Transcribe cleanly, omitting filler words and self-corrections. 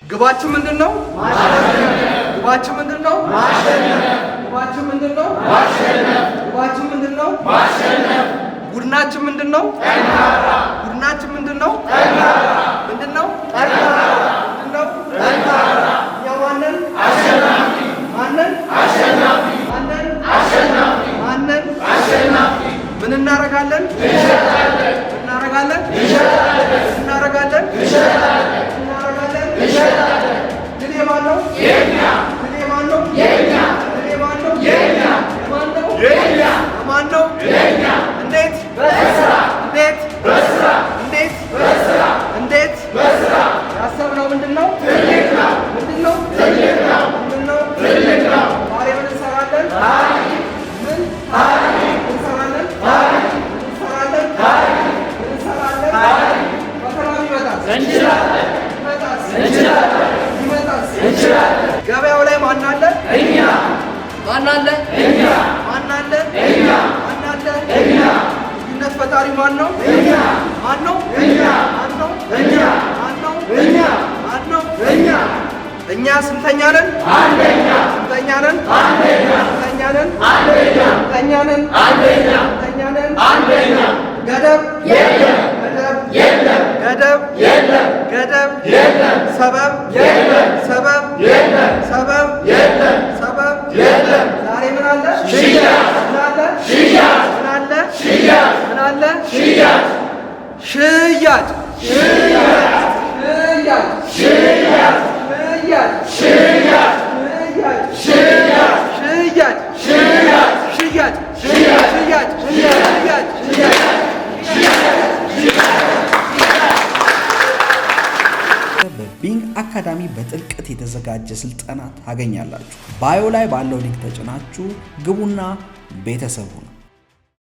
ግባችን ምንድነው? ግባችን ምንድነው? ግባችን ምንድነው? ግባችን ምንድነው? ቡድናችን ምንድነው? ቡድናችን ምንድነው? ምንድነው? ምንድነው? የማንን አሸናፊ ማንን አሸናፊ ማንን አሸናፊ ማንን አሸናፊ ምን እናረጋለን? እንሸጣለን እናረጋለን እንሸጣለን እናረጋለን እንሸጣለን እናረጋለን እንሸጣለን። ግን የማን ነው? የኛ። ግን የማን ነው? የኛ። ግን የማን ነው? የኛ። የማን ነው? የኛ። የማን ነው? የኛ። እንዴት? በስራ። እንዴት? በስራ። እንዴት? በስራ። እንዴት? በስራ። ያሰብነው ምንድነው? ትልቅ ነው። ምንድነው? ትልቅ ነው። ምንድነው? ትልቅ ነው። ዛሬ ምን እንሰራለን? ታሪክ። ምን? ታሪክ እንሰራለን። ታሪክ እንሰራለን። ታሪክ እንሰራለን። ታሪክ ፈተናው ይመጣል። እንችላለን። ይመጣል። እንችላለን። ይመጣል። እንችላለን። ገበያው ላይ ማን አለ? እኛ። ማን አለ? እኛ። ማን አለ? እኛ። ማን አለ? እኛ። ልዩነት ፈጣሪ ማን ነው? እኛ። ማን ነው? እኛ። ማን ነው? እኛ። ማን ነው? እኛ። ማን ነው? እኛ። እኛ ስንተኛ ነን? አንደኛ። ስንተኛ ነን? አንደኛ። ስንተኛ ነን? አንደኛ። ስንተኛ ነን? አንደኛ። ስንተኛ ነን? አንደኛ። ገደብ የለም። ገደብ የለም። ገደብ የለም። ገደብ የለም። ሰበብ የለም። ሰበብ የለም። ሰበብ የለም። ሰበብ የለም። ዛሬ ምን አለ? ሽያጭ። ምን አለ? ሽያጭ። ምን አለ? ሽያጭ። ምን አለ? ሽያጭ። ሽያጭ። ሽያጭ። ሽያጭ። ሽያጭ። ሽያጭ። ሽያጭ። ሽያጭ። ሽያጭ። ሽያጭ። ሽያጭ። ሽያጭ። ሽያጭ። በቢንግ አካዳሚ በጥልቀት የተዘጋጀ ስልጠና ታገኛላችሁ። ባዮ ላይ ባለው ሊንክ ተጭናችሁ ግቡና ቤተሰቡ ነው።